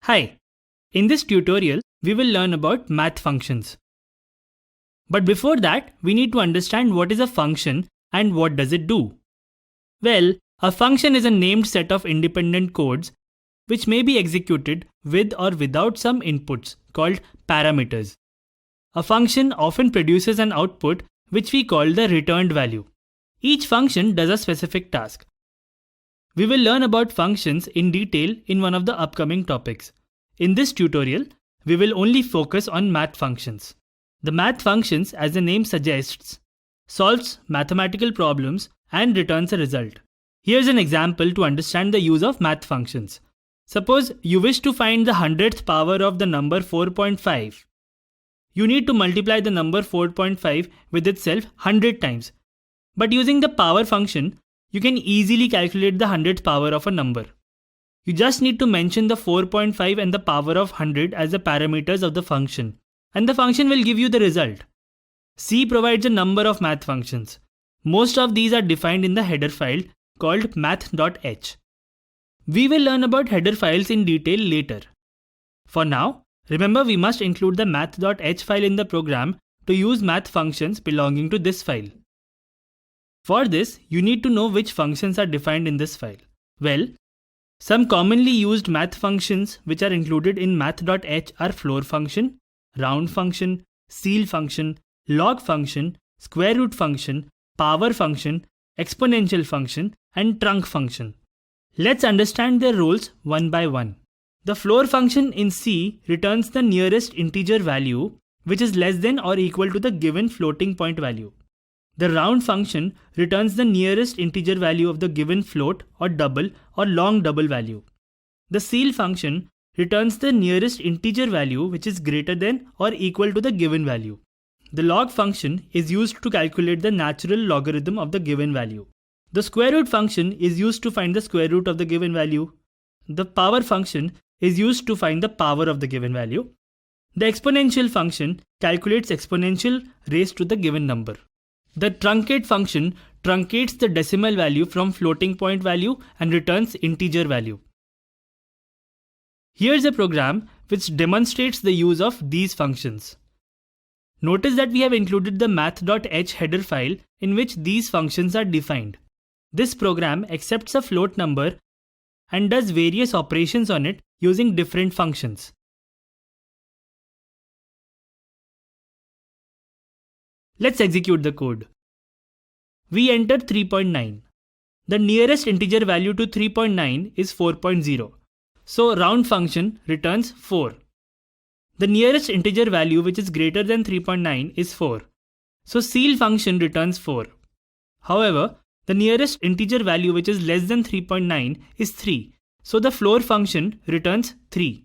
Hi, in this tutorial, we will learn about math functions. But before that, we need to understand what is a function and what does it do. Well, a function is a named set of independent codes which may be executed with or without some inputs called parameters. A function often produces an output which we call the returned value. Each function does a specific task. We will learn about functions in detail in one of the upcoming topics. In this tutorial, we will only focus on math functions. The math functions, as the name suggests, solves mathematical problems and returns a result. Here's an example to understand the use of math functions. Suppose you wish to find the 100th power of the number 4.5. You need to multiply the number 4.5 with itself 100 times. But using the power function, you can easily calculate the 100th power of a number. You just need to mention the 4.5 and the power of 100 as the parameters of the function, and the function will give you the result. C provides a number of math functions. Most of these are defined in the header file called math.h. We will learn about header files in detail later. For now, remember we must include the math.h file in the program to use math functions belonging to this file. For this, you need to know which functions are defined in this file. Well, some commonly used math functions which are included in math.h are floor function, round function, ceil function, log function, square root function, power function, exponential function, and trunc function. Let's understand their roles one by one. The floor function in C returns the nearest integer value which is less than or equal to the given floating point value. The round function returns the nearest integer value of the given float or double or long double value. The ceil function returns the nearest integer value which is greater than or equal to the given value. The log function is used to calculate the natural logarithm of the given value. The square root function is used to find the square root of the given value. The power function is used to find the power of the given value. The exponential function calculates exponential raised to the given number. The truncate function truncates the decimal value from floating point value and returns integer value. Here's a program which demonstrates the use of these functions. Notice that we have included the math.h header file in which these functions are defined. This program accepts a float number and does various operations on it using different functions. Let's execute the code. We enter 3.9. The nearest integer value to 3.9 is 4.0. So round function returns 4. The nearest integer value which is greater than 3.9 is 4. So ceil function returns 4. However, the nearest integer value which is less than 3.9 is 3. So the floor function returns 3.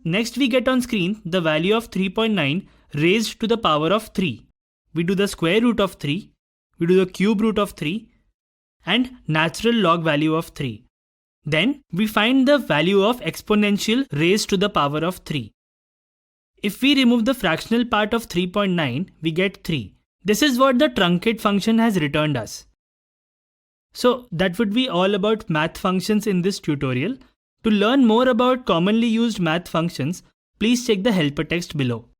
Next we get on screen the value of 3.9 raised to the power of 3. We do the square root of 3, we do the cube root of 3, and natural log value of 3. Then we find the value of exponential raised to the power of 3. If we remove the fractional part of 3.9, we get 3. This is what the truncate function has returned us. So that would be all about math functions in this tutorial. To learn more about commonly used math functions, please check the helper text below.